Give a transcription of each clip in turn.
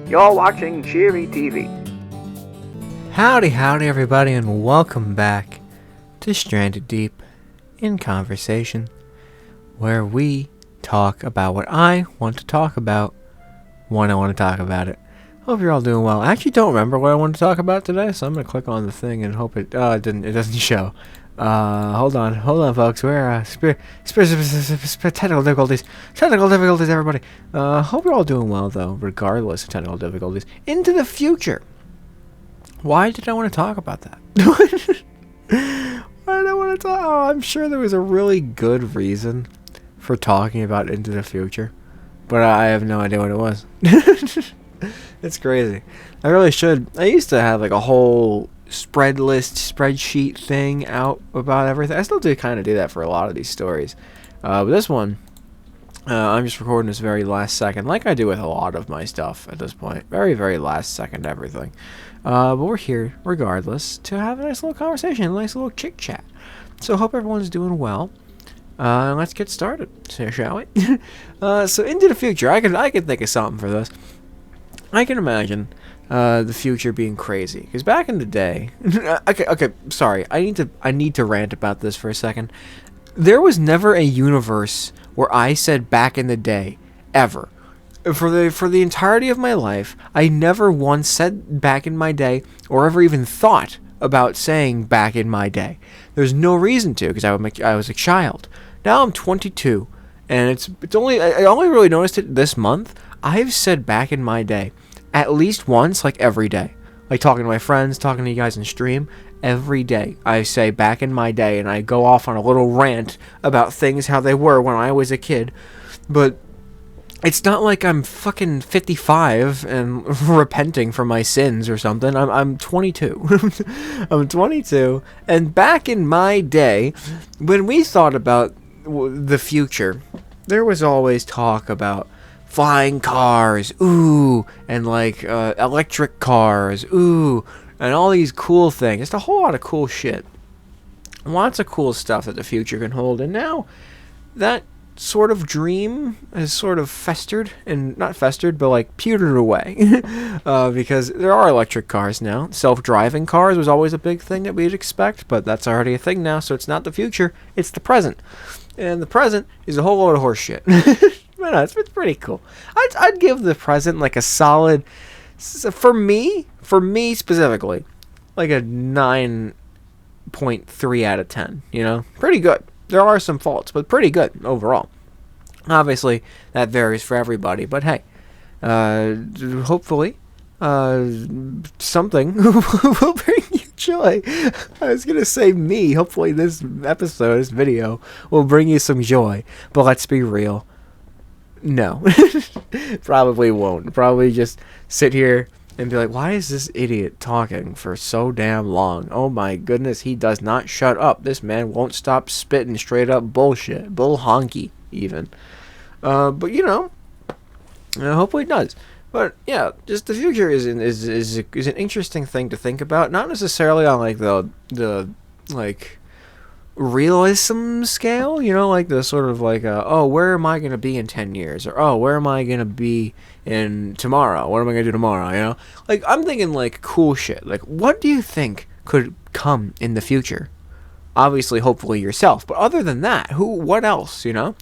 You're watching Cheery TV. Howdy, howdy, everybody, and welcome back to Stranded Deep in Conversation, where we talk about what I want to talk about when I want to talk about it. Hope you're all doing well. I actually don't remember what I wanted to talk about today, so I'm gonna click on the thing and hope it doesn't show. Hold on, folks. We're technical difficulties, everybody. Hope you're all doing well, though, regardless of technical difficulties. Into the future. Why did I want to talk about that? Why did I want to talk? Oh, I'm sure there was a really good reason for talking about into the future, but I have no idea what it was. It's crazy. I really should. I used to have like a whole spreadsheet thing out about everything. I still do kind of do that for a lot of these stories, but this one, I'm just recording this very last second, like I do with a lot of my stuff at this point. Very last second everything. But we're here regardless to have a nice little conversation, a nice little chit chat. So hope everyone's doing well. Let's get started, shall we? So into the future, I can think of something for this. I can imagine the future being crazy, because back in the day, okay, sorry, I need to rant about this for a second. There was never a universe where I said back in the day, ever. For the entirety of my life, I never once said back in my day, or ever even thought about saying back in my day. There's no reason to, because I was a child. Now I'm 22, and I only really noticed it this month. I've said back in my day at least once, like every day. Like talking to my friends, talking to you guys in stream, every day I say back in my day, and I go off on a little rant about things how they were when I was a kid. But it's not like I'm fucking 55 and repenting for my sins or something. I'm 22. I'm 22, and back in my day, when we thought about the future, there was always talk about flying cars, ooh, and like electric cars, ooh, and all these cool things. Just a whole lot of cool shit. Lots of cool stuff that the future can hold. And now that sort of dream has sort of festered, and not festered, but like pewtered away. Because there are electric cars now. Self-driving cars was always a big thing that we'd expect, but that's already a thing now, so it's not the future, it's the present. And the present is a whole load of horse shit. No, it's pretty cool. I'd give the present like a solid, for me specifically, like a 9.3 out of 10. You know, pretty good. There are some faults, but pretty good overall. Obviously, that varies for everybody, but hey, hopefully, something will bring you joy. I was gonna say me. Hopefully, this video, will bring you some joy. But let's be real. No, probably won't. Probably just sit here and be like, why is this idiot talking for so damn long? Oh my goodness, he does not shut up. This man won't stop spitting straight up bullshit. Bull honky, even. But you know, hopefully it does. But yeah, just the future is an interesting thing to think about. Not necessarily on like the like realism scale, you know, like the sort of like oh, where am I gonna be in 10 years, or oh, where am I gonna be in tomorrow, what am I gonna do tomorrow, you know? Like, I'm thinking like cool shit, like what do you think could come in the future? Obviously, hopefully yourself, but other than that, what else, you know?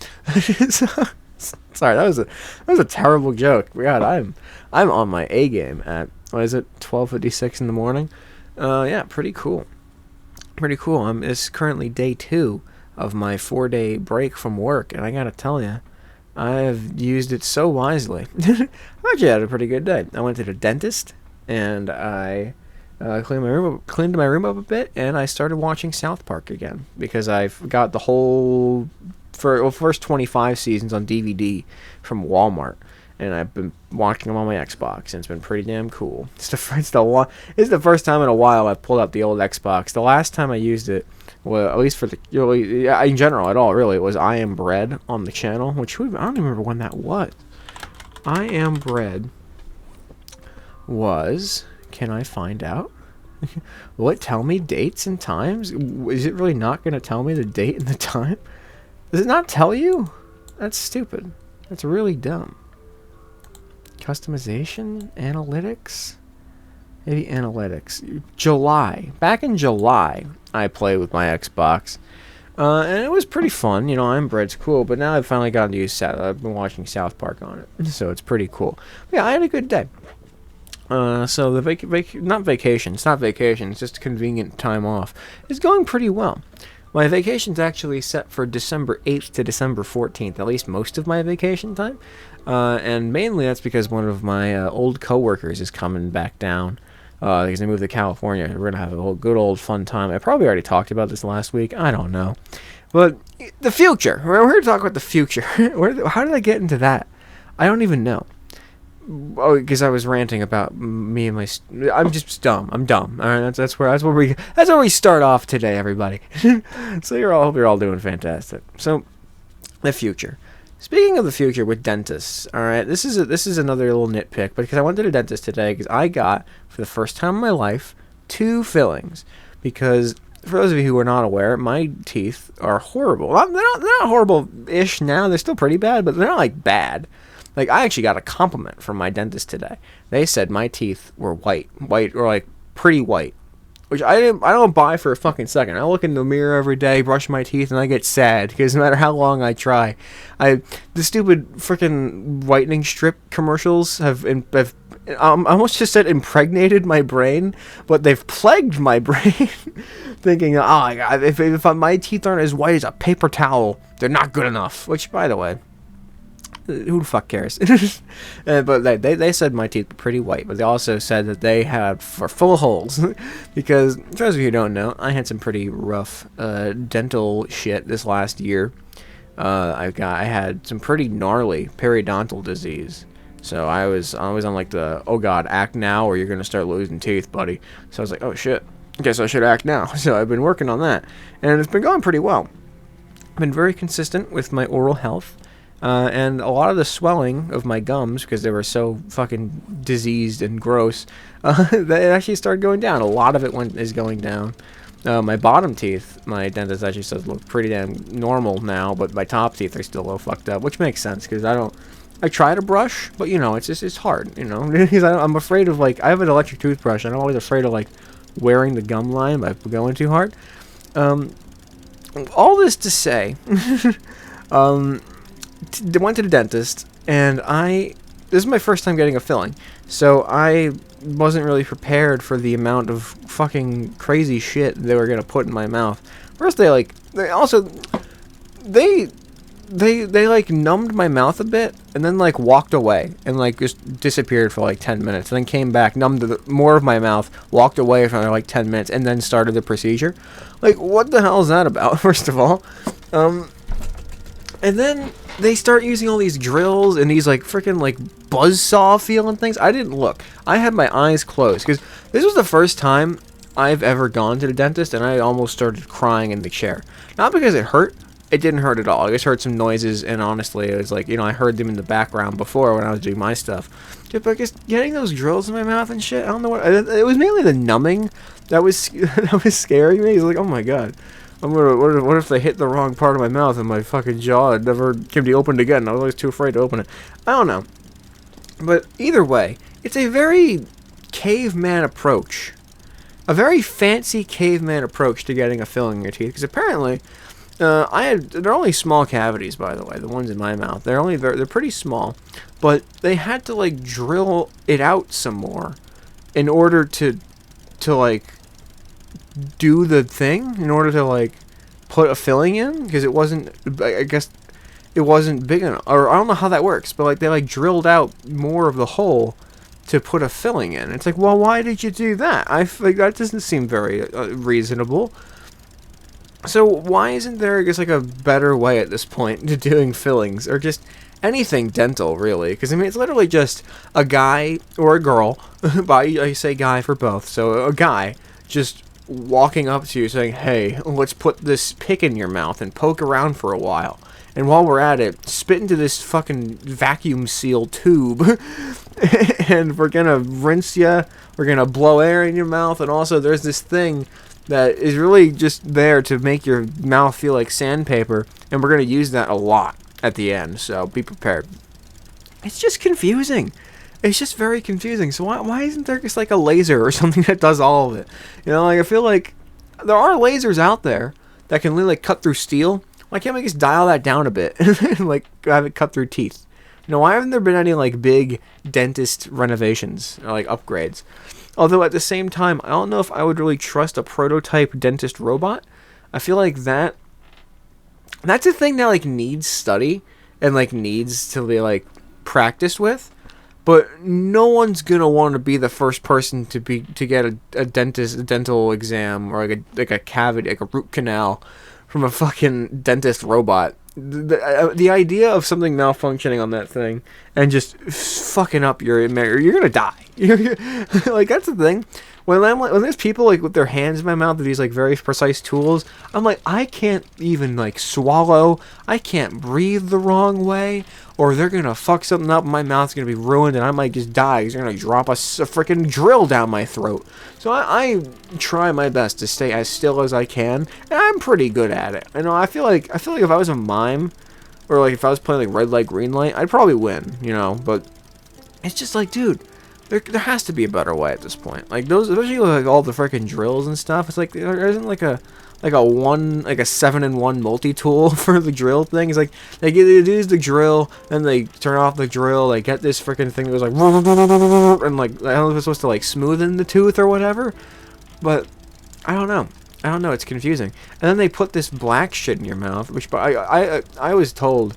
Sorry, that was a terrible joke. God, I'm on my A game at, what is it, 12:56 in the morning. Yeah, pretty cool. It's currently day 2 of my 4-day break from work, and I gotta tell you, I've used it so wisely. I actually had a pretty good day. I went to the dentist, and I cleaned my room up a bit, and I started watching South Park again, because I've got the whole first 25 seasons on DVD from Walmart. And I've been watching them on my Xbox, and it's been pretty damn cool. It's the first time in a while I've pulled up the old Xbox. The last time I used it, well, at least for in general at all, really, it was I Am Bread on the channel, which I don't even remember when that was. I Am Bread was, can I find out? Will it tell me dates and times? Is it really not going to tell me the date and the time? Does it not tell you? That's stupid. That's really dumb. customization, analytics, maybe analytics. Back in July, I played with my Xbox, and it was pretty fun. You know, Iron Bread's cool, but now I've finally gotten to use I've been watching South Park on it, so it's pretty cool. But yeah, I had a good day. So the not vacation. It's not vacation. It's just convenient time off. It's going pretty well. My vacation's actually set for December 8th to December 14th, at least most of my vacation time. And mainly that's because one of my old coworkers is coming back down because they moved to California. We're going to have a whole good old fun time. I probably already talked about this last week. I don't know. But the future. We're here to talk about the future. How did I get into that? I don't even know. Oh, because I was ranting about me and my. I'm just dumb. I'm dumb. All right, that's where we start off today, everybody. So hope you're all doing fantastic. So, the future. Speaking of the future with dentists, all right, this is another little nitpick, because I went to the dentist today because I got, for the first time in my life, 2 fillings. Because for those of you who are not aware, my teeth are horrible. They're not horrible-ish now. They're still pretty bad, but they're not like bad. Like, I actually got a compliment from my dentist today. They said my teeth were white, or like pretty white, which I don't buy for a fucking second. I look in the mirror every day, brush my teeth, and I get sad because no matter how long I try, the stupid freaking whitening strip commercials have I almost just said impregnated my brain, but they've plagued my brain, thinking, oh my god, if my teeth aren't as white as a paper towel, they're not good enough. Which, by the way, who the fuck cares? But they said my teeth were pretty white, but they also said that they had full of holes. Because, for those of you who don't know, I had some pretty rough dental shit this last year. I had some pretty gnarly periodontal disease. So I was on like the, oh god, act now or you're gonna start losing teeth, buddy. So I was like, oh shit, guess I should act now. So I've been working on that, and it's been going pretty well. I've been very consistent with my oral health. And a lot of the swelling of my gums, because they were so fucking diseased and gross, they actually started going down. A lot of it is going down. My bottom teeth, my dentist actually says look pretty damn normal now, but my top teeth are still a little fucked up, which makes sense, because I try to brush, but you know, it's hard, you know, because I'm afraid of, like, I have an electric toothbrush, and I'm always afraid of, like, wearing the gum line by going too hard. All this to say, went to the dentist, and this is my first time getting a filling, so I wasn't really prepared for the amount of fucking crazy shit they were gonna put in my mouth. First, they like numbed my mouth a bit, and then like walked away, and like just disappeared for like 10 minutes, and then came back, numbed more of my mouth, walked away for another like 10 minutes, and then started the procedure. Like, what the hell is that about, first of all? And then they start using all these drills and these like freaking like buzzsaw feeling things. I didn't look. I had my eyes closed because this was the first time I've ever gone to the dentist, and I almost started crying in the chair. Not because it hurt. It didn't hurt at all. I just heard some noises, and honestly, it was like, you know, I heard them in the background before when I was doing my stuff. Dude, but just getting those drills in my mouth and shit, I don't know what. It was mainly the numbing that was scaring me. It's like, oh my god. What if they hit the wrong part of my mouth and my fucking jaw never can be opened again? I was always too afraid to open it. I don't know. But either way, it's a very caveman approach. A very fancy caveman approach to getting a filling in your teeth. Because apparently, they're only small cavities, by the way, the ones in my mouth. They're pretty small. But they had to, like, drill it out some more in order to like, do the thing, in order to like put a filling in, because it wasn't, I guess it wasn't big enough, or I don't know how that works, but like they like drilled out more of the hole to put a filling in. It's like, well, why did you do that? I think that doesn't seem very reasonable. So why isn't there, I guess, like a better way at this point to doing fillings, or just anything dental, really? Because I mean, it's literally just a guy or a girl, but I say guy for both, so a guy just walking up to you saying, hey, let's put this pick in your mouth and poke around for a while. And while we're at it, spit into this fucking vacuum seal tube. And we're gonna rinse you. We're gonna blow air in your mouth. And also there's this thing that is really just there to make your mouth feel like sandpaper. And we're gonna use that a lot at the end. So be prepared. It's just confusing. It's just very confusing. So why isn't there just like a laser or something that does all of it? Like I feel like there are lasers out there that can really like cut through steel. Why can't we just dial that down a bit and like have it cut through teeth? Why haven't there been any like big dentist renovations or like upgrades? Although at the same time, I don't know if I would really trust a prototype dentist robot. I feel like that's a thing that like needs study and like needs to be like practiced with. But no one's gonna want to be the first person to get a dental exam or like a cavity, like a root canal from a fucking dentist robot. The idea of something malfunctioning on that thing and just fucking up you're gonna die. Like that's the thing. When there's people like with their hands in my mouth with these like very precise tools, I'm like, I can't even like swallow. I can't breathe the wrong way, or they're gonna fuck something up. And my mouth's gonna be ruined, and I might just die. They're gonna drop a freaking drill down my throat. So I try my best to stay as still as I can, and I'm pretty good at it. I feel like if I was a mime, or like if I was playing like red light, green light, I'd probably win. But it's just like, dude. There has to be a better way at this point. Like those, especially like all the freaking drills and stuff. It's like there isn't like a 7-in-1 multi-tool for the drill thing. It's like they use the drill, then they turn off the drill. They get this freaking thing that goes like and like I don't know if it's supposed to like smoothen the tooth or whatever. But I don't know. It's confusing. And then they put this black shit in your mouth, which I was told,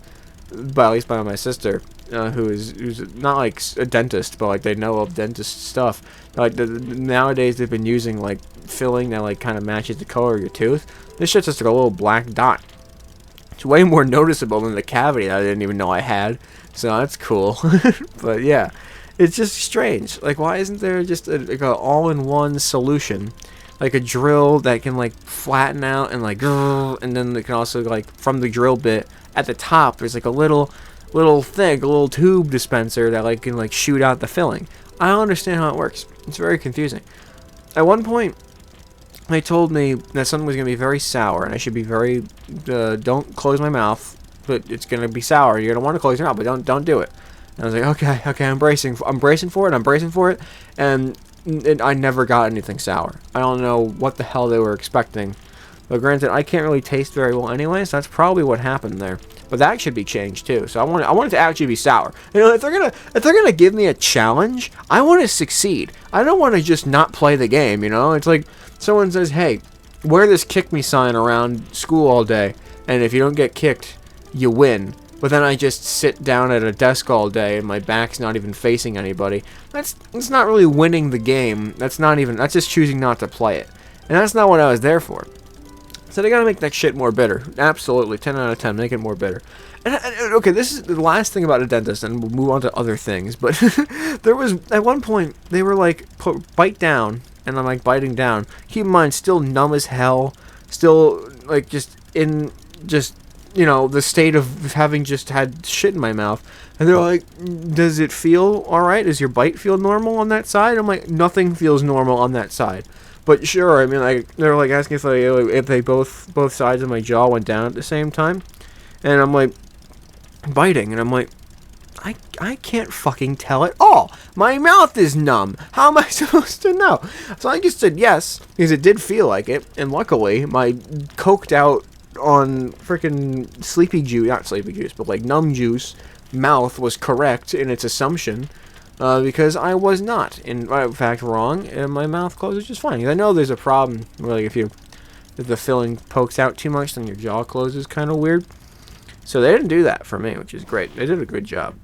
at least by my sister. Who's not like a dentist, but like they know of dentist stuff. Like nowadays they've been using like filling that like kind of matches the color of your tooth. This shit's just like a little black dot. It's way more noticeable than the cavity that I didn't even know I had. So that's cool. But yeah, it's just strange. Like why isn't there just like a all-in-one solution? Like a drill that can like flatten out and like, and then they can also like from the drill bit at the top there's like a little thing, a little tube dispenser that like can like shoot out the filling. I don't understand how it works. It's very confusing. At one point, they told me that something was gonna be very sour, and I should be very don't close my mouth, but it's gonna be sour. You're gonna want to close your mouth, but don't do it. And I was like, okay, I'm bracing for it, and I never got anything sour. I don't know what the hell they were expecting, but granted, I can't really taste very well anyway, so that's probably what happened there. But that should be changed too. So I want it to actually be sour. If they're gonna give me a challenge, I want to succeed. I don't want to just not play the game. It's like someone says, "Hey, wear this kick me sign around school all day, and if you don't get kicked, you win." But then I just sit down at a desk all day, and my back's not even facing anybody. That's not really winning the game. That's just choosing not to play it, and that's not what I was there for. So they gotta make that shit more bitter. Absolutely, 10 out of 10. Make it more bitter. And okay, this is the last thing about a dentist, and we'll move on to other things. But there was at one point they were like, bite down, and I'm like biting down. Keep in mind, still numb as hell. Still like the state of having just had shit in my mouth. And they're like, does it feel all right? Does your bite feel normal on that side? I'm like, nothing feels normal on that side. But sure, I mean, like they're like asking if they both sides of my jaw went down at the same time, and I'm like biting, and I'm like, I can't fucking tell at all. My mouth is numb. How am I supposed to know? So I just said yes because it did feel like it, and luckily my coked out on freaking not sleepy juice, but like numb juice mouth was correct in its assumption. Because I was not, in fact, wrong, and my mouth closes just fine. I know there's a problem where, like, if the filling pokes out too much, then your jaw closes kind of weird. So they didn't do that for me, which is great. They did a good job.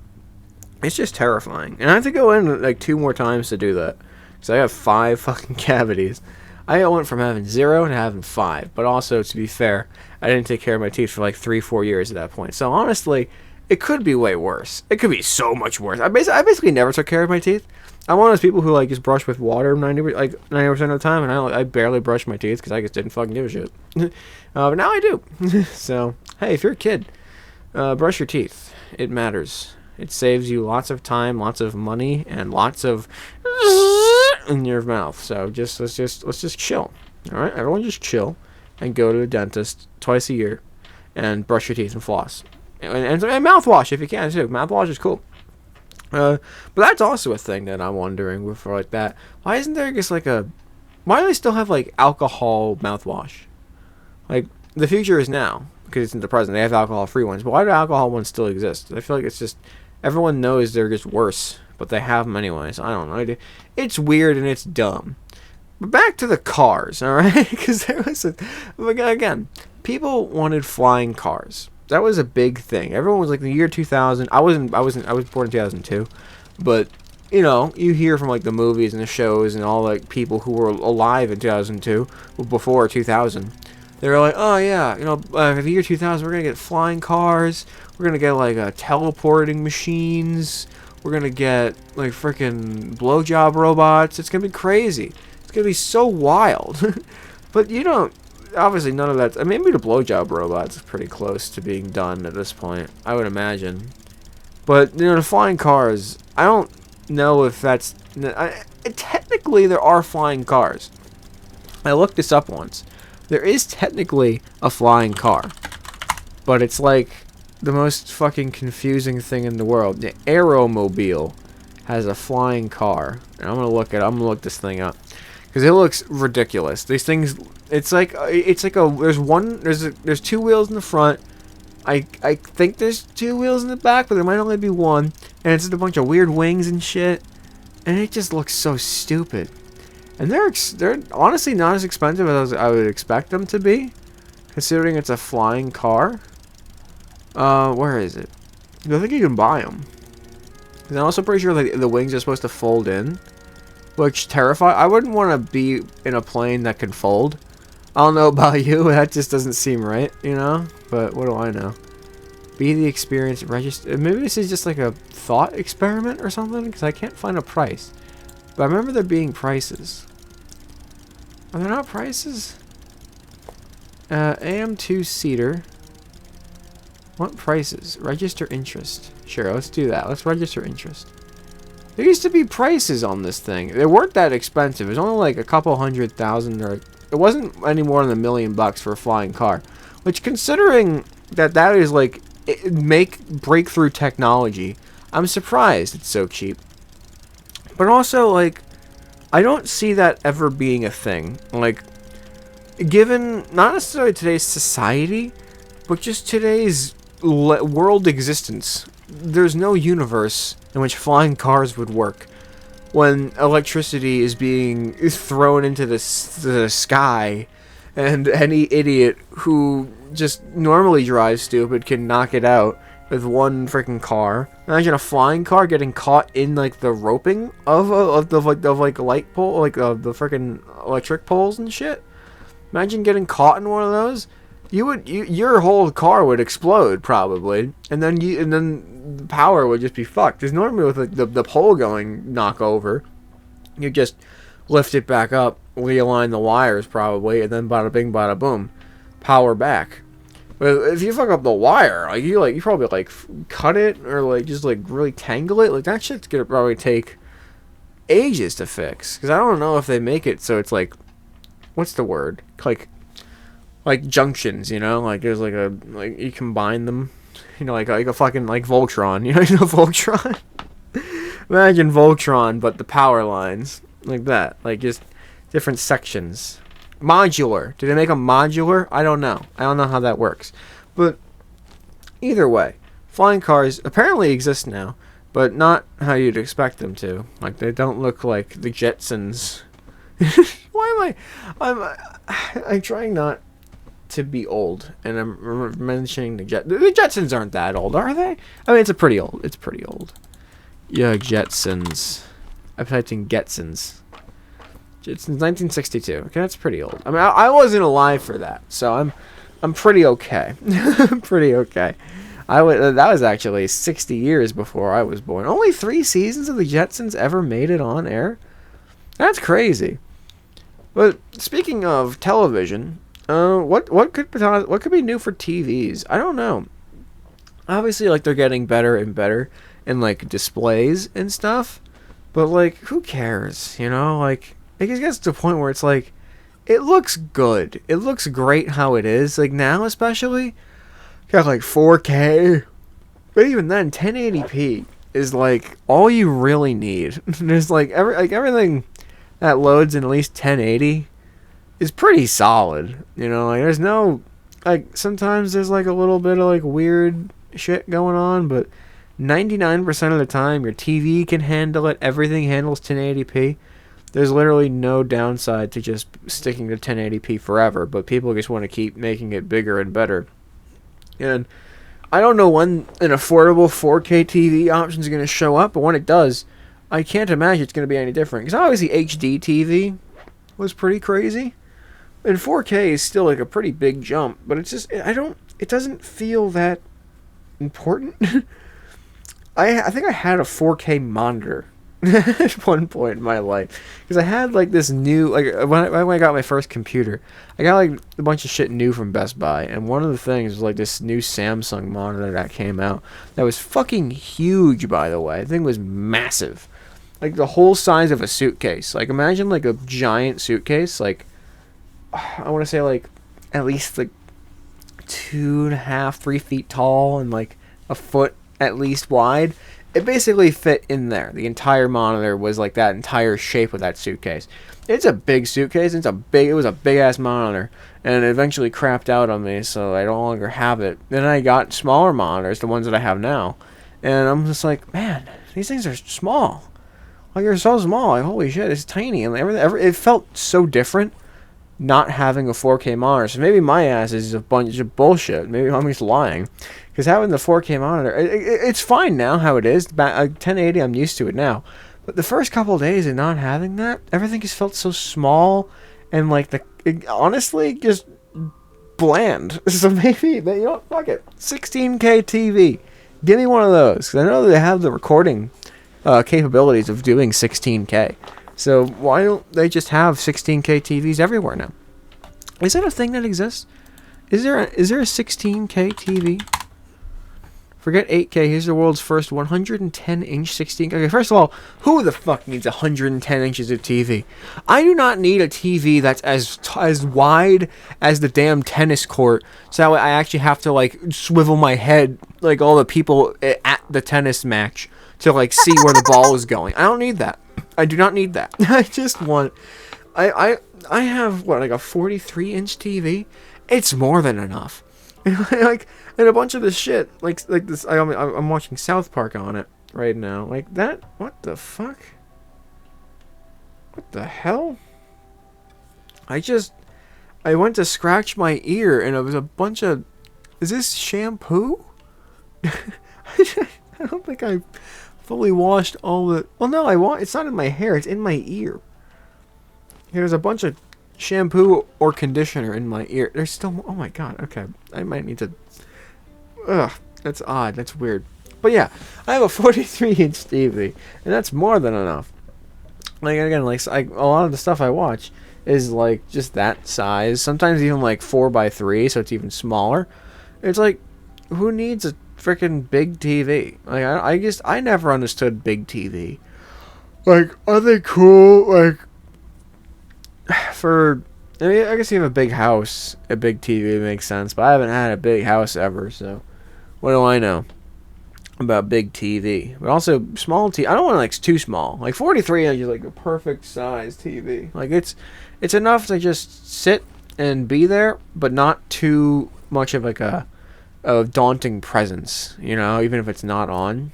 It's just terrifying, and I have to go in like 2 more times to do that, because I have 5 fucking cavities. I went from having 0 to having 5, but also, to be fair, I didn't take care of my teeth for like 3-4 years at that point. So honestly, it could be way worse. It could be so much worse. I basically never took care of my teeth. I'm one of those people who like just brush with water 90% of the time, and I barely brush my teeth because I just didn't fucking give a shit. But now I do. So hey, if you're a kid, brush your teeth. It matters. It saves you lots of time, lots of money, and lots of in your mouth. So let's just chill. All right, everyone, just chill and go to the dentist twice a year and brush your teeth and floss. And mouthwash if you can too. Mouthwash is cool. But that's also a thing that I'm wondering with like that. Why isn't there just like a? Why do they still have like alcohol mouthwash? Like the future is now because it's in the present. They have alcohol-free ones, but why do alcohol ones still exist? I feel like it's just everyone knows they're just worse, but they have them anyways. I don't know. It's weird and it's dumb. But back to the cars, all right? Because there was again, people wanted flying cars. That was a big thing. Everyone was like the year 2000. I was born in 2002, but you know, you hear from like the movies and the shows and all like people who were alive in 2002, before 2000. They were like, oh yeah, you know, the year 2000, we're gonna get flying cars. We're gonna get like teleporting machines. We're gonna get like freaking blowjob robots. It's gonna be crazy. It's gonna be so wild. But you don't. Obviously, none of that. I mean, maybe the blowjob robots is pretty close to being done at this point, I would imagine. But you know, the flying cars, I don't know if that's. Technically, there are flying cars. I looked this up once. There is technically a flying car, but it's like the most fucking confusing thing in the world. The Aeromobile has a flying car, and I'm gonna look this thing up because it looks ridiculous. These things. It's like there's two wheels in the front. I think there's two wheels in the back, but there might only be one. And it's just a bunch of weird wings and shit. And it just looks so stupid. And they're honestly not as expensive as I would expect them to be, considering it's a flying car. Where is it? I think you can buy them. And I'm also pretty sure like the wings are supposed to fold in, which terrify. I wouldn't want to be in a plane that can fold. I don't know about you, that just doesn't seem right, you know? But what do I know? Be the experience, register. Maybe this is just like a thought experiment or something, because I can't find a price. But I remember there being prices. Are there not prices? AM2 seater. What prices? Register interest. Sure, let's do that. Let's register interest. There used to be prices on this thing. They weren't that expensive. It was only like a couple $100,000 or... It wasn't any more than $1 million for a flying car. Which, considering that is like breakthrough technology, I'm surprised it's so cheap. But also, like, I don't see that ever being a thing. Like, given not necessarily today's society, but just today's world existence, there's no universe in which flying cars would work. When electricity is being thrown into the sky, and any idiot who just normally drives stupid can knock it out with one freaking car. Imagine a flying car getting caught in like the roping of light pole, like the freaking electric poles and shit. Imagine getting caught in one of those. Your whole car would explode probably, and then the power would just be fucked. Because normally with like the pole going knock over, you just lift it back up, realign the wires probably, and then bada bing bada boom, power back. But if you fuck up the wire, like you probably like cut it or like just like really tangle it. Like that shit's gonna probably take ages to fix. Because I don't know if they make it so it's like, what's the word? Like junctions, you know, like there's like you combine them, you know, like a fucking like Voltron, you know Voltron. Imagine Voltron, but the power lines like that, like just different sections. Modular. Did they make them modular? I don't know. I don't know how that works, but either way, flying cars apparently exist now, but not how you'd expect them to. Like they don't look like the Jetsons. Why am I'm trying not to be old, and I'm mentioning the Jetsons aren't that old, are they? I mean, it's pretty old. Yeah, Jetsons. I typed in Getsons. Jetsons 1962. Okay, that's pretty old. I mean, I wasn't alive for that, so I'm pretty okay. Pretty okay. That was actually 60 years before I was born. Only 3 seasons of the Jetsons ever made it on air. That's crazy. But speaking of television. What could be new for TVs? I don't know. Obviously, like they're getting better and better in like displays and stuff, but like who cares? You know, like it just gets to the point where it's like it looks good. It looks great how it is. Like now, especially got like 4K, but even then, 1080p. is like all you really need. There's like everything that loads in at least 1080 is pretty solid. You know, like there's no like sometimes there's like a little bit of like weird shit going on, but 99% of the time your TV can handle it. Everything handles 1080p. There's literally no downside to just sticking to 1080p forever, but people just want to keep making it bigger and better. And I don't know when an affordable 4K TV option is going to show up, but when it does, I can't imagine it's going to be any different. Because obviously HD TV was pretty crazy, and 4K is still like a pretty big jump. But it's just it doesn't feel that important. I think I had a 4K monitor at one point in my life, because I had like this new, like when I got my first computer, I got like a bunch of shit new from Best Buy, and one of the things was like this new Samsung monitor that came out that was fucking huge, by the way. The thing was massive, like the whole size of a suitcase. Like imagine like a giant suitcase, like I want to say like at least like 2.5, 3 feet tall and like a foot at least wide. It basically fit in there. The entire monitor was like that entire shape of that suitcase. It's a big suitcase. It was a big ass monitor, and it eventually crapped out on me, so I no longer have it. Then I got smaller monitors, the ones that I have now, and I'm just like, man, these things are small. Like they're so small. Like holy shit, it's tiny, and it felt so different not having a 4K monitor. So maybe my ass is a bunch of bullshit. Maybe I'm just lying. Because having the 4K monitor, it's fine now how it is. 1080, I'm used to it now. But the first couple of days of not having that, everything just felt so small and like honestly just bland. So maybe, you know, fuck it. 16K TV. Give me one of those. Because I know they have the recording capabilities of doing 16K. So why don't they just have 16K TVs everywhere now? Is that a thing that exists? Is there a 16K TV? Forget 8K. Here's the world's first 110-inch 16K. Okay, first of all, who the fuck needs 110 inches of TV? I do not need a TV that's as wide as the damn tennis court, so that way I actually have to like swivel my head like all the people at the tennis match to like see where the ball is going. I don't need that. I do not need that. I just want. I have what, like a 43-inch TV. It's more than enough. Like, and a bunch of this shit, like this. I'm watching South Park on it right now. Like that. What the fuck? What the hell? I went to scratch my ear, and it was a bunch of. Is this shampoo? I don't think I fully washed all the. Well, no, it's not in my hair. It's in my ear. There's a bunch of shampoo or conditioner in my ear. There's still. Oh my god. Okay, I might need to. Ugh, that's odd. That's weird. But yeah, I have a 43-inch TV, and that's more than enough. Like again, like a lot of the stuff I watch is like just that size. Sometimes even like 4x3, so it's even smaller. It's like, who needs a freaking big TV? Like I never understood big TV. Like, are they cool? Like, I mean, I guess you have a big house, a big TV makes sense, but I haven't had a big house ever, so what do I know about big TV? But also small TV. I don't want like too small. Like 43 inch is like a perfect size TV. Like it's enough to just sit and be there, but not too much of like a daunting presence. You know, even if it's not on.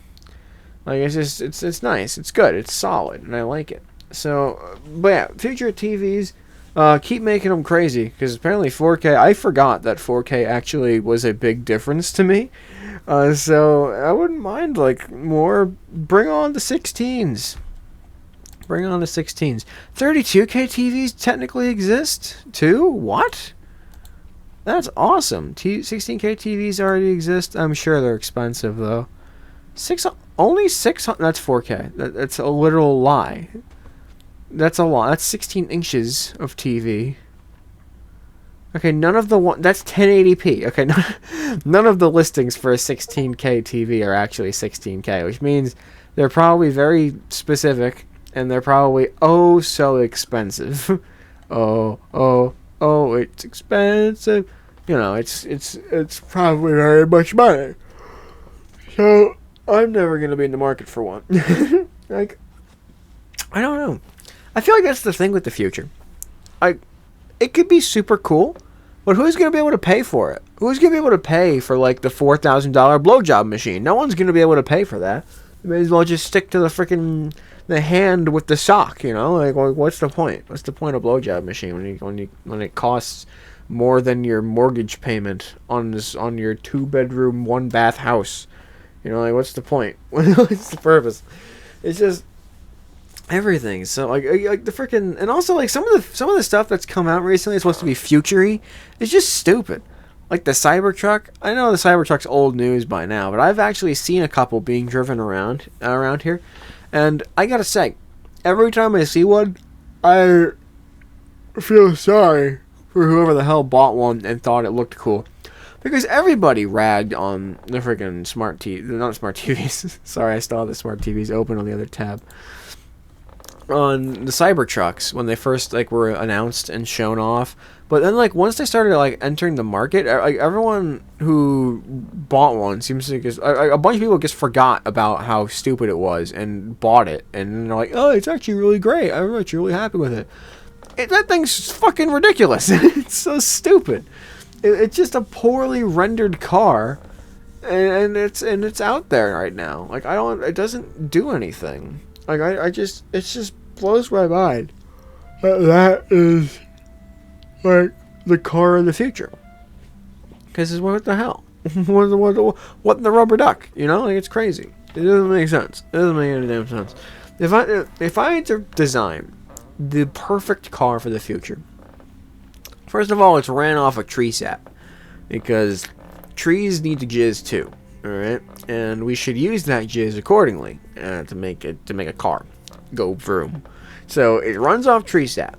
Like it's nice. It's good. It's solid, and I like it. So, but yeah, future TVs. Keep making them crazy, because apparently 4K, I forgot that 4K actually was a big difference to me. So I wouldn't mind like more. Bring on the 16s. Bring on the 16s. 32K TVs technically exist too? What? That's awesome. 16K TVs already exist. I'm sure they're expensive though. Only 600. That's 4K. That's a literal lie. That's a lot. That's 16 inches of TV. Okay, none of the that's 1080p. Okay, none of the listings for a 16K TV are actually 16K, which means they're probably very specific, and they're probably oh so expensive. oh, it's expensive. You know, it's probably very much money. So I'm never gonna be in the market for one. Like, I don't know. I feel like that's the thing with the future. It could be super cool, but who's gonna be able to pay for it? Who's gonna be able to pay for like the $4,000 blowjob machine? No one's gonna be able to pay for that. You may as well just stick to the hand with the sock. You know, like what's the point? What's the point of blowjob machine when it costs more than your mortgage payment on your 2-bedroom 1-bath house? You know, like what's the point? What's the purpose? It's just everything. So like the freaking, and also like some of the stuff that's come out recently is supposed to be futury. It's just stupid. Like the Cybertruck. I know the Cybertruck's old news by now, but I've actually seen a couple being driven around here, and I gotta say, every time I see one, I feel sorry for whoever the hell bought one and thought it looked cool. Because everybody ragged on the freaking not smart TVs. Sorry, I still have the smart TVs open on the other tab. On the Cybertrucks when they first like were announced and shown off, but then like once they started like entering the market, like everyone who bought one seems to just a bunch of people just forgot about how stupid it was and bought it, and they're like, oh, it's actually really great. I'm actually really happy with it. That thing's fucking ridiculous. It's so stupid. It's just a poorly rendered car, and it's out there right now. Like it doesn't do anything. Like it just blows my mind that is like the car of the future. Because what the hell? what in the rubber duck? You know, like it's crazy. It doesn't make sense. It doesn't make any damn sense. If I had to design the perfect car for the future, first of all, it's ran off a tree sap, because trees need to jizz too. All right, and we should use that jizz accordingly to make a car go vroom. So it runs off tree sap.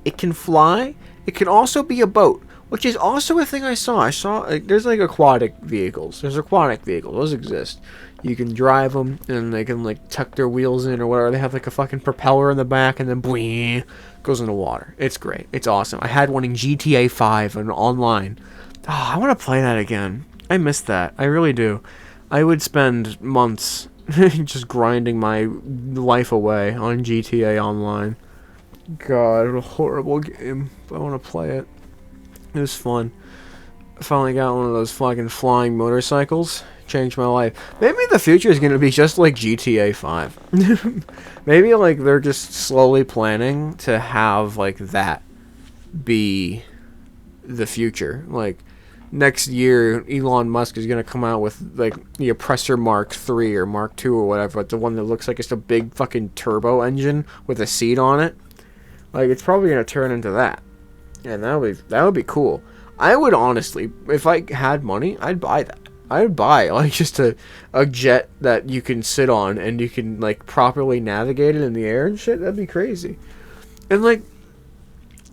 It can fly. It can also be a boat, which is also a thing I saw. There's like aquatic vehicles. There's aquatic vehicles. Those exist. You can drive them, and they can like tuck their wheels in or whatever. They have like a fucking propeller in the back, and then boing, goes in the water. It's great. It's awesome. I had one in GTA 5 and online. Oh, I want to play that again. I miss that. I really do. I would spend months just grinding my life away on GTA Online. God, what a horrible game. I want to play it. It was fun. I finally got one of those fucking flying motorcycles. Changed my life. Maybe the future is going to be just like GTA 5. Maybe like they're just slowly planning to have like that be the future. Like next year, Elon Musk is going to come out with like the Oppressor Mark 3 or Mark 2 or whatever, but the one that looks like it's a big fucking turbo engine with a seat on it. Like it's probably going to turn into that. And that would be cool. I would honestly, if I had money, I'd buy that. I'd buy like just a jet that you can sit on and you can like properly navigate it in the air and shit. That'd be crazy. And like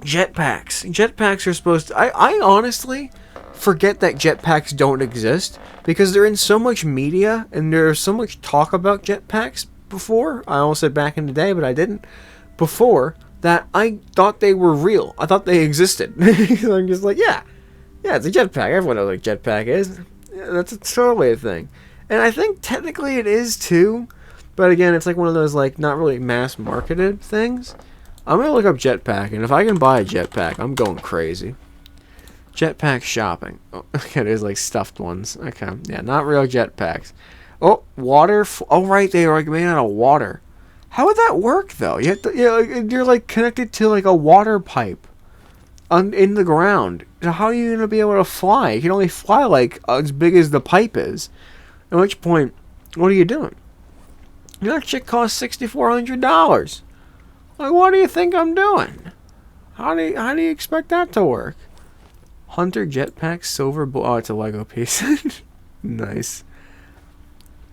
jetpacks are supposed to, I honestly forget that jetpacks don't exist because they're in so much media and there's so much talk about jetpacks before. I almost said back in the day, but I didn't before, that I thought they were real. I thought they existed. I'm just like, yeah, it's a jetpack. Everyone knows what a jetpack is. Yeah, that's totally a thing. And I think technically it is too, but again, it's like one of those like not really mass marketed things. I'm gonna look up jetpack, and if I can buy a jetpack, I'm going crazy. Jetpack shopping. Oh, okay, there's like stuffed ones. Okay, yeah, not real jetpacks. Oh, water. Oh, right, they are like made out of water. How would that work though? You're like connected to like a water pipe in the ground. So how are you gonna be able to fly? You can only fly like as big as the pipe is. At which point, what are you doing? That shit costs $6,400. Like, what do you think I'm doing? How do you expect that to work? Hunter jetpack silver oh, it's a Lego piece. Nice.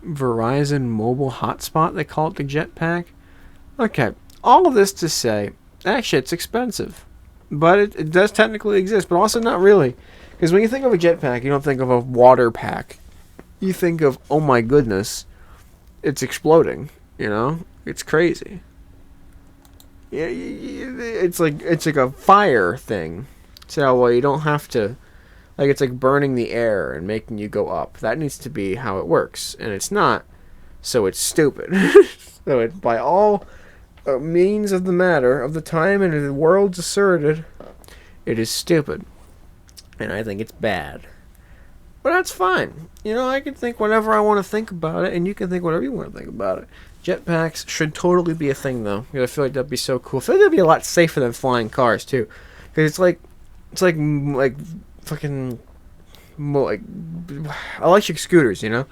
Verizon mobile hotspot, they call it the jetpack. Okay, all of this to say, that shit's expensive. But it does technically exist, but also not really. Because when you think of a jetpack, you don't think of a water pack. You think of, oh my goodness, it's exploding. You know? It's crazy. Yeah, it's like a fire thing. So, well, you don't have to... Like, it's like burning the air and making you go up. That needs to be how it works. And it's not. so it's stupid. So it, by all means of the matter, of the time and the world's asserted, it is stupid. And I think it's bad. But that's fine. You know, I can think whatever I want to think about it, and you can think whatever you want to think about it. Jetpacks should totally be a thing, though. Because I feel like that'd be so cool. I feel like that'd be a lot safer than flying cars, too. Because it's like fucking, like, electric scooters, you know?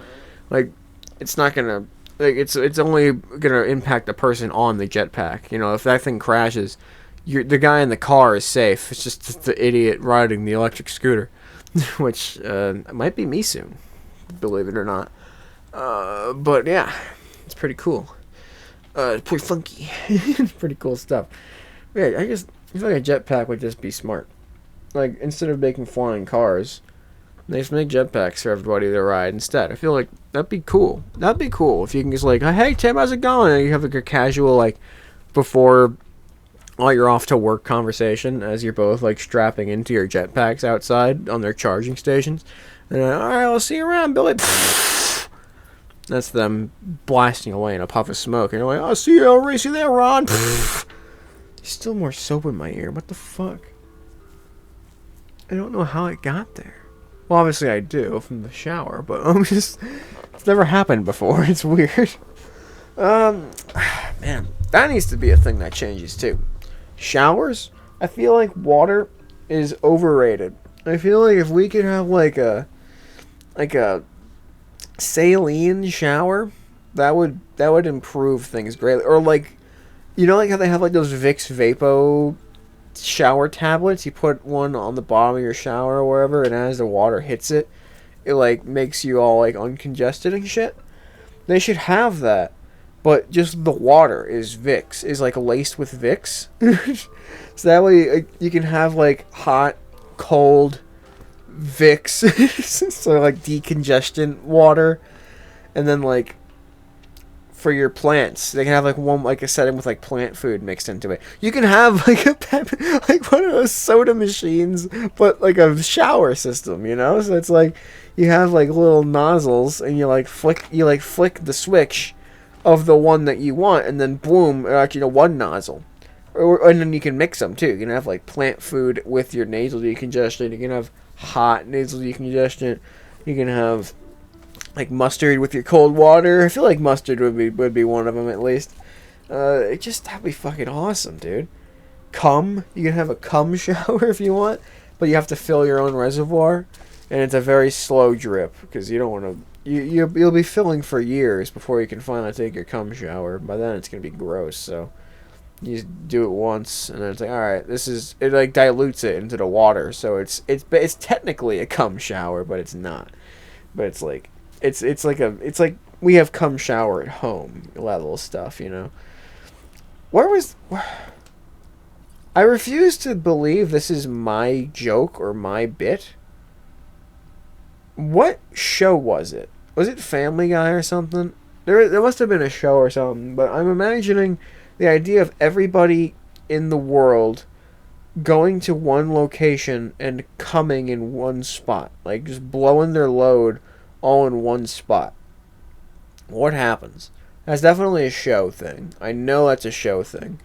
Like, it's not gonna, like, it's only gonna impact the person on the jetpack. You know, if that thing crashes, the guy in the car is safe. It's just the idiot riding the electric scooter. Which might be me soon, believe it or not. But yeah, it's pretty cool. It's pretty funky. It's pretty cool stuff. Yeah, I feel like a jetpack would just be smart. Like, instead of making flying cars, they just make jetpacks for everybody to ride instead. I feel like that'd be cool. That'd be cool if you can just like, hey Tim, how's it going? And you have like a casual like before. While you're off to work conversation as you're both like strapping into your jetpacks outside on their charging stations. And alright, I'll see you around, Billy. That's them blasting away in a puff of smoke. And you're like, I'll see you, I'll race you there, Ron. Still more soap in my ear. What the fuck? I don't know how it got there. Well, obviously I do from the shower, but it's never happened before. It's weird. Man, that needs to be a thing that changes too. Showers, I feel like water is overrated. I feel like if we could have like a saline shower, that would improve things greatly. Or like, you know, like how they have like those Vicks Vapo shower tablets. You put one on the bottom of your shower or wherever, and as the water hits it, it like makes you all like uncongested and shit. They should have that. But just the water is Vicks, is like laced with Vicks. So that way you can have like hot, cold Vicks. So like decongestant water. And then like for your plants, they can have like one, like a setting with like plant food mixed into it. You can have like like one of those soda machines, but like a shower system, you know? So it's like you have like little nozzles and you flick the switch of the one that you want, and then boom, actually, one nozzle. And then you can mix them too. You can have like plant food with your nasal decongestant. You can have hot nasal decongestant. You can have like mustard with your cold water. I feel like mustard would be one of them at least. That'd be fucking awesome, dude. Cum, you can have a cum shower if you want, but you have to fill your own reservoir, and it's a very slow drip because you don't want to. You'll be filling for years before you can finally take your cum shower. By then it's gonna be gross. So you just do it once, and then it's like, all right, it like dilutes it into the water. So it's technically a cum shower, but it's not. But it's like it's like we have cum shower at home level stuff, you know. I refuse to believe this is my joke or my bit. What show was it? Was it Family Guy or something? There must have been a show or something, but I'm imagining the idea of everybody in the world going to one location and coming in one spot. Like, just blowing their load all in one spot. What happens? That's definitely a show thing. I know that's a show thing.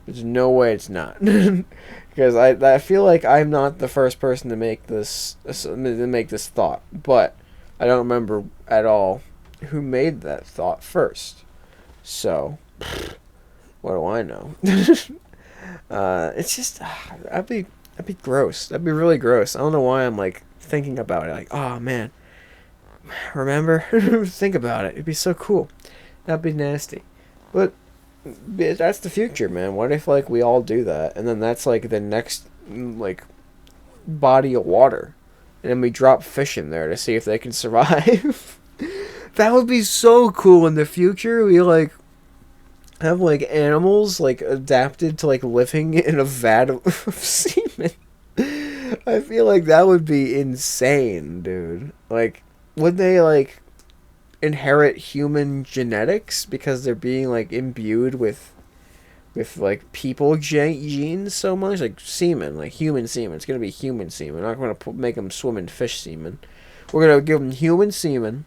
There's no way it's not. Because I feel like I'm not the first person to make this thought, but I don't remember at all who made that thought first. So, what do I know? It's just that'd be gross. That'd be really gross. I don't know why I'm like thinking about it. Like, oh man, remember? Think about it. It'd be so cool. That'd be nasty, but. That's the future, man. What if like we all do that, and then that's like the next like body of water, and then we drop fish in there to see if they can survive? That would be so cool in the future. We like have like animals like adapted to like living in a vat of semen. I feel like that would be insane, dude. Like, would they like inherit human genetics because they're being like imbued with like people genes so much, like semen, like human semen? It's gonna be human semen. We're not gonna make them swim in fish semen. We're gonna give them human semen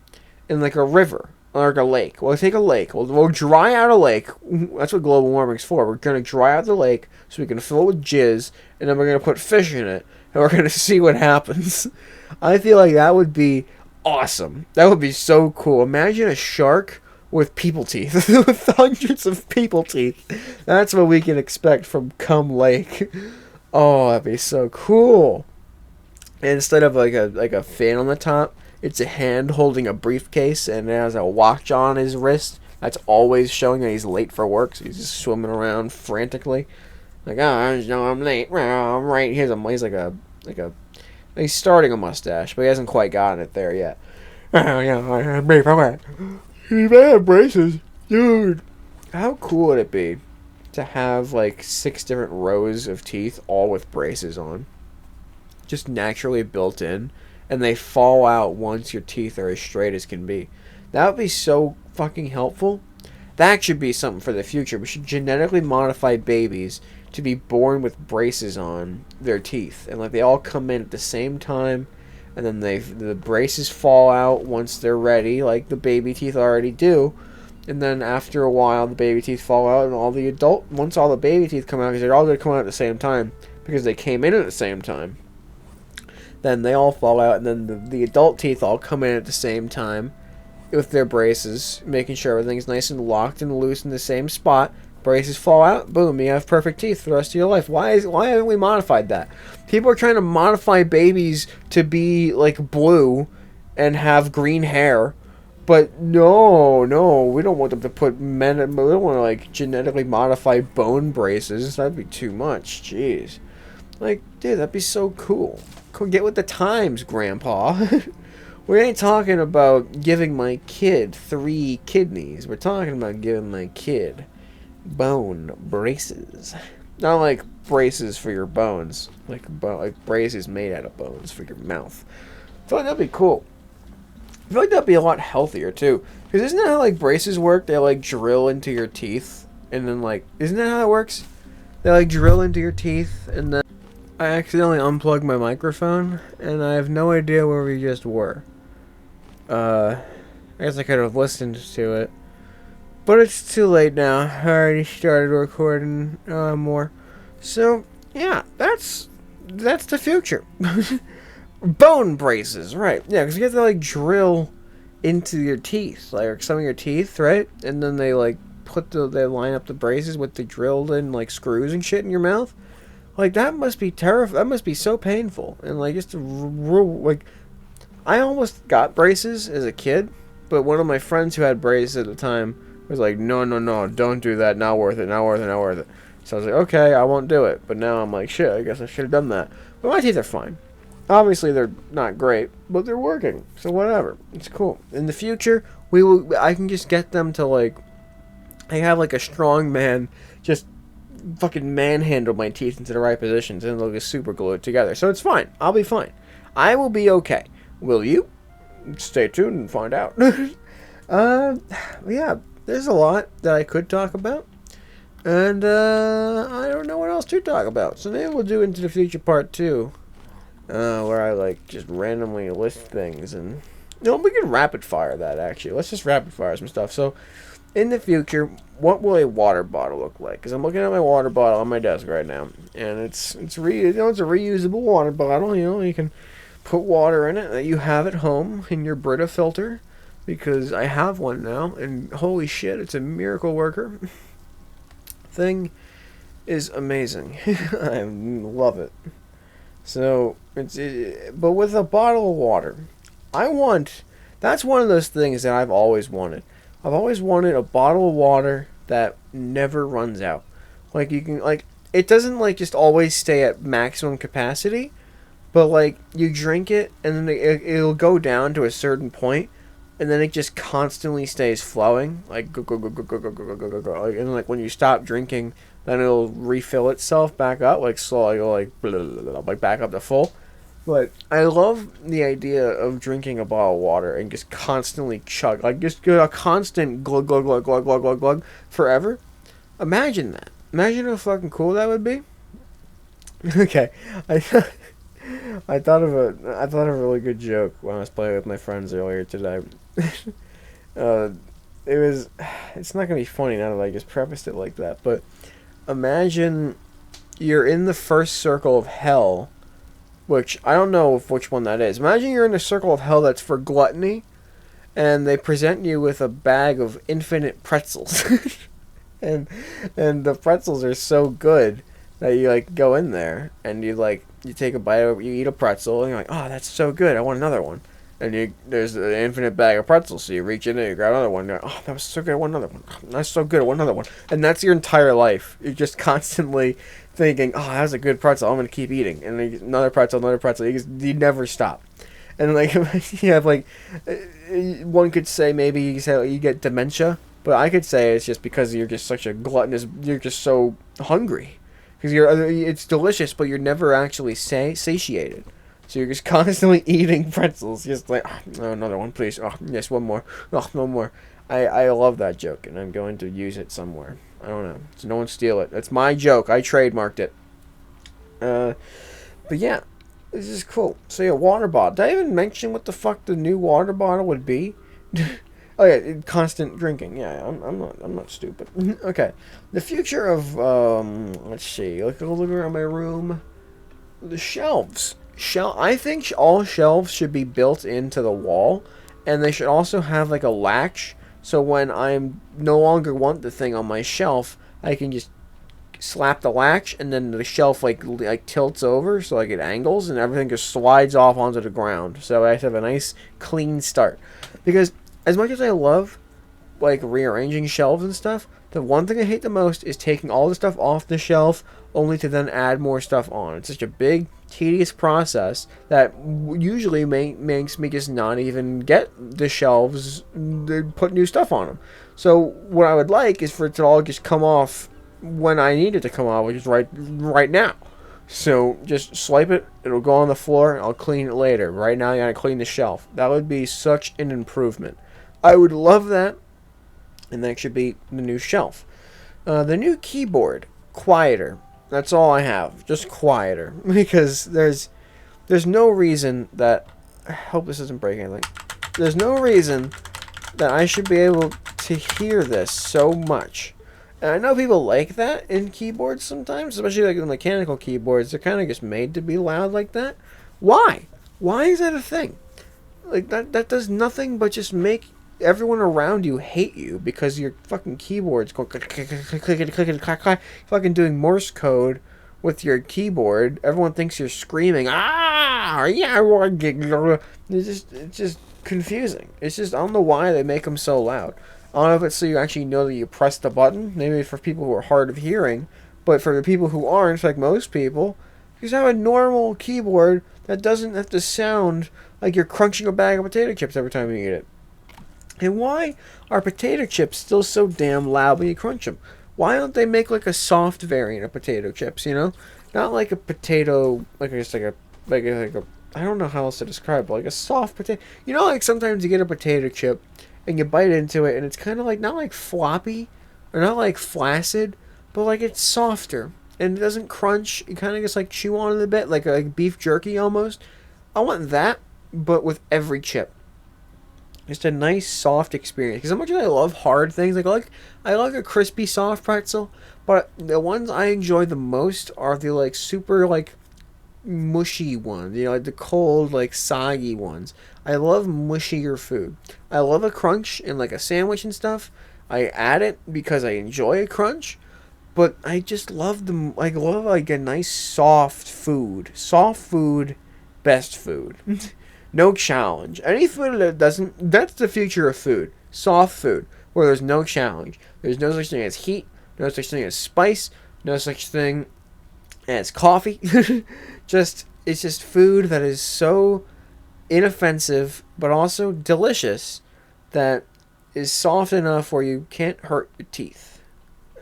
in like a river, Like a lake. We'll take a lake. We'll dry out a lake. That's what global warming's for. We're going to dry out the lake so we can fill it with jizz, and then we're going to put fish in it, and we're going to see what happens. I feel like that would be awesome. That would be so cool. Imagine a shark with people teeth. With hundreds of people teeth. That's what we can expect from Cum Lake. Oh, that'd be so cool. And instead of like a fin on the top, it's a hand holding a briefcase, and it has a watch on his wrist. That's always showing that he's late for work, so he's just swimming around frantically. Like, I'm late. I'm right. He's starting a mustache, but he hasn't quite gotten it there yet. He may have braces. Dude. How cool would it be to have like 6 different rows of teeth, all with braces on? Just naturally built in. And they fall out once your teeth are as straight as can be. That would be so fucking helpful. That should be something for the future. We should genetically modify babies to be born with braces on their teeth. And like they all come in at the same time. And then the braces fall out once they're ready, like the baby teeth already do. And then after a while, the baby teeth fall out. And once all the baby teeth come out, because they're all going to come out at the same time. Because they came in at the same time. Then they all fall out, and then the adult teeth all come in at the same time with their braces, making sure everything's nice and locked and loose in the same spot. Braces fall out, boom, you have perfect teeth for the rest of your life. Why haven't we modified that? People are trying to modify babies to be like blue and have green hair, but no, we don't want them to put we don't want to like genetically modify bone braces. That'd be too much. Jeez. Like, dude, that'd be so cool. Get with the times, Grandpa. We ain't talking about giving my kid 3 kidneys. We're talking about giving my kid bone braces. Not like braces for your bones. Like braces made out of bones for your mouth. I feel like that'd be cool. I feel like that'd be a lot healthier, too. Because isn't that how, like, braces work? They, like, drill into your teeth. And then, like, isn't that how it works? They, like, drill into your teeth, and then I accidentally unplugged my microphone, and I have no idea where we just were. I guess I could have listened to it. But it's too late now. I already started recording more. So, yeah, that's the future. Bone braces, right. Yeah, because you have to, like, drill into your teeth. Like, some of your teeth, right? And then they, like, they line up the braces with the drilled in, like, screws and shit in your mouth. Like, that must be terrifying. That must be so painful. And, like, just like, I almost got braces as a kid, but one of my friends who had braces at the time was like, no, don't do that. Not worth it. So I was like, okay, I won't do it. But now I'm like, shit, I guess I should have done that. But my teeth are fine. Obviously, they're not great, but they're working. So whatever. It's cool. In the future, I can just get them to, like, I have, like, a strong man just fucking manhandle my teeth into the right positions, and they'll just super glue it together. So it's fine. I'll be fine. I will be okay. Will you? Stay tuned and find out. Yeah, there's a lot that I could talk about, and I don't know what else to talk about. So maybe we'll do Into the Future Part 2, where I like just randomly list things, and we can rapid fire that. Actually, let's just rapid fire some stuff. So, in the future, what will a water bottle look like? Because I'm looking at my water bottle on my desk right now, and it's a reusable water bottle. You can put water in it that you have at home in your Brita filter, because I have one now, and holy shit, it's a miracle worker. Thing is amazing. I love it. So but with a bottle of water, that's one of those things that I've always wanted. I've always wanted a bottle of water that never runs out. Like, you can, like, it doesn't, like, just always stay at maximum capacity, but, like, you drink it, and then it'll go down to a certain point, and then it just constantly stays flowing, like, go, like, and, like, when you stop drinking, then it'll refill itself back up, like, slowly, like, blah, blah, blah, like, back up to full. But I love the idea of drinking a bottle of water and just constantly chug. Like, just a constant glug, glug, glug, glug, glug, glug, glug forever. Imagine that. Imagine how fucking cool that would be. Okay. I thought of a really good joke when I was playing with my friends earlier today. Uh, it was. It's not gonna be funny now that I just prefaced it like that. But imagine you're in the first circle of hell, which I don't know which one that is. Imagine you're in the circle of hell that's for gluttony, and they present you with a bag of infinite pretzels, and the pretzels are so good that you like go in there and you take a bite of, you eat a pretzel and you're like, oh, that's so good, I want another one. And there's an infinite bag of pretzels, so you reach in there, you grab another one, and you're like, oh, that was so good, I want another one. Oh, that's so good, I want another one. And that's your entire life. You're just constantly thinking, oh, that was a good pretzel, I'm gonna keep eating. And then another pretzel, another pretzel. You never stop. And like you have like, one could say maybe you get dementia, but I could say it's just because you're just such a gluttonous. You're just so hungry because it's delicious, but you're never actually satiated. So you're just constantly eating pretzels, just like, oh, another one, please. Oh, yes, one more. Oh, no more. I love that joke, and I'm going to use it somewhere. I don't know. So no one steal it. That's my joke. I trademarked it. But yeah, this is cool. So yeah, water bottle. Did I even mention what the fuck the new water bottle would be? Oh yeah, constant drinking. Yeah, I'm not stupid. Okay, the future of let's see. Look around my room. The shelves. I think all shelves should be built into the wall, and they should also have like a latch. So when I'm no longer want the thing on my shelf, I can just slap the latch, and then the shelf like tilts over, so like it angles, and everything just slides off onto the ground. So I have a nice clean start. Because as much as I love like rearranging shelves and stuff, the one thing I hate the most is taking all the stuff off the shelf only to then add more stuff on. It's such a big, tedious process that usually makes me just not even get the shelves to put new stuff on them. So what I would like is for it to all just come off when I need it to come off, which is right now. So just swipe it, it'll go on the floor, and I'll clean it later. Right now, you gotta clean the shelf. That would be such an improvement. I would love that, and that should be the new shelf. The new keyboard, quieter. That's all I have, just quieter, because there's no reason that. I hope this doesn't break anything. There's no reason that I should be able to hear this so much. And I know people like that in keyboards sometimes, especially like the mechanical keyboards. They're kind of just made to be loud like that. Why? Why is that a thing? Like that does nothing but just make everyone around you hate you because your fucking keyboard's going click click click click click click click, fucking doing Morse code with your keyboard. Everyone thinks you're screaming. Ah, yeah, it's just confusing. It's just I don't know why they make them so loud. I don't know if it's so you actually know that you press the button. Maybe for people who are hard of hearing, but for the people who aren't, like most people, just have a normal keyboard that doesn't have to sound like you're crunching a bag of potato chips every time you eat it. And why are potato chips still so damn loud when you crunch them? Why don't they make like a soft variant of potato chips? You know, not like a potato, like just like a I don't know how else to describe it, but like a soft potato. You know, like sometimes you get a potato chip and you bite into it and it's kind of like not like floppy or not like flaccid, but like it's softer and it doesn't crunch. You kind of just like chew on it a bit, like beef jerky almost. I want that, but with every chip. Just a nice soft experience. Because as much as I love hard things, I like a crispy soft pretzel, but the ones I enjoy the most are the like super like mushy ones. You know, like the cold like soggy ones. I love mushier food. I love a crunch in like a sandwich and stuff. I add it because I enjoy a crunch, but I just love them. I love like a nice soft food. Soft food, best food. No challenge. Any food that doesn't. That's the future of food. Soft food, where there's no challenge. There's no such thing as heat. No such thing as spice. No such thing as coffee. It's just food that is so inoffensive, but also delicious, that is soft enough where you can't hurt your teeth.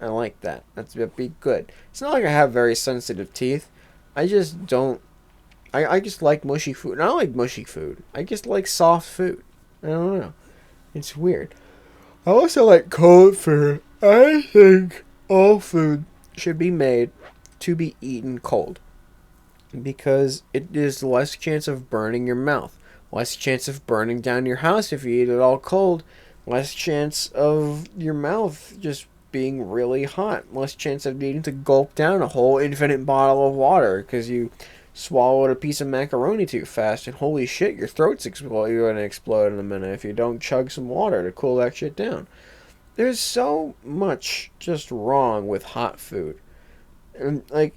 I like that. That'd be good. It's not like I have very sensitive teeth. I just don't. I just like mushy food. I don't like mushy food. I just like soft food. I don't know. It's weird. I also like cold food. I think all food should be made to be eaten cold, because it is less chance of burning your mouth, less chance of burning down your house if you eat it all cold, less chance of your mouth just being really hot, less chance of needing to gulp down a whole infinite bottle of water because you swallowed a piece of macaroni too fast, and holy shit, your throat's you're gonna explode in a minute if you don't chug some water to cool that shit down. There's so much just wrong with hot food. And, like,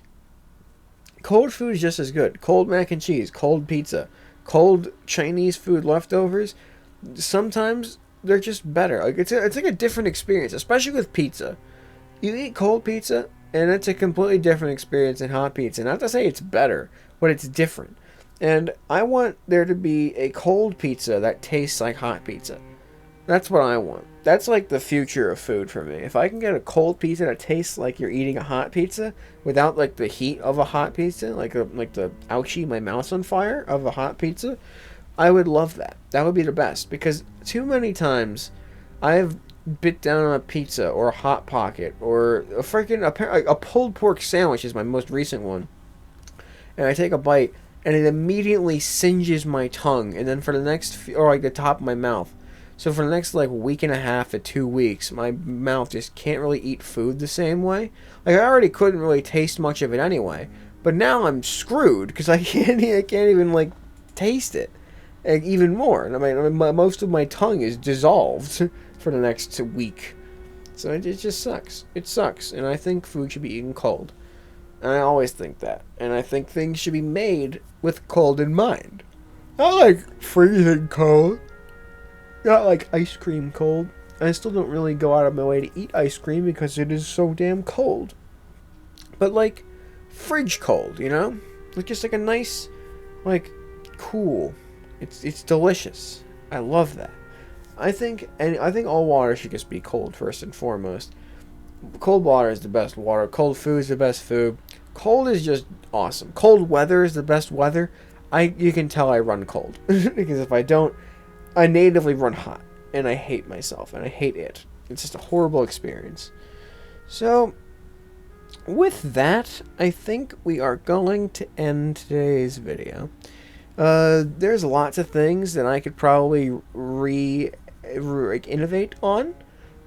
cold food is just as good. Cold mac and cheese, cold pizza, cold Chinese food leftovers. Sometimes they're just better. Like it's like a different experience, especially with pizza. You eat cold pizza, and it's a completely different experience than hot pizza. Not to say it's better, but it's different. And I want there to be a cold pizza that tastes like hot pizza. That's what I want. That's like the future of food for me. If I can get a cold pizza that tastes like you're eating a hot pizza without like the heat of a hot pizza, like the ouchie, my mouth's on fire of a hot pizza, I would love that. That would be the best, because too many times I've bit down on a pizza or a hot pocket or a pulled pork sandwich is my most recent one, and I take a bite and it immediately singes my tongue, and then for the next or like the top of my mouth. So for the next like week and a half to 2 weeks, my mouth just can't really eat food the same way. Like I already couldn't really taste much of it anyway, but now I'm screwed because I can't even like taste it, like, even more. And I mean, most of my tongue is dissolved for the next week, so it just sucks. It sucks, and I think food should be eaten cold. And I always think that, and I think things should be made with cold in mind. Not like freezing cold. Not like ice cream cold. I still don't really go out of my way to eat ice cream because it is so damn cold. But like fridge cold, you know? Like just like a nice, like, cool. It's delicious. I love that. I think all water should just be cold first and foremost. Cold water is the best water. Cold food is the best food. Cold is just awesome. Cold weather is the best weather. You can tell I run cold because if I don't, I natively run hot, and I hate myself, and I hate it. It's just a horrible experience. So, with that, I think we are going to end today's video. There's lots of things that I could probably innovate on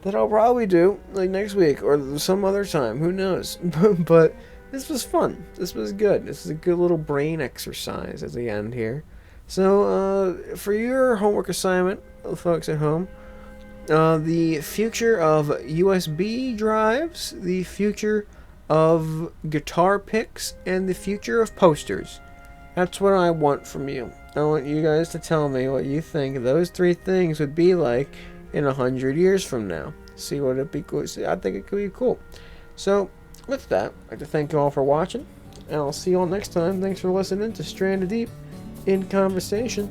that I'll probably do like next week or some other time. Who knows? But this was fun. This was good. This is a good little brain exercise at the end here. So, for your homework assignment, folks at home, the future of USB drives, the future of guitar picks, and the future of posters. That's what I want from you. I want you guys to tell me what you think those 3 things would be like in 100 years from now. See what it'd be cool. I think it could be cool. So, with that, I'd like to thank you all for watching, and I'll see you all next time. Thanks for listening to Stranded Deep in Conversation.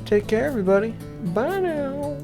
Take care, everybody. Bye now.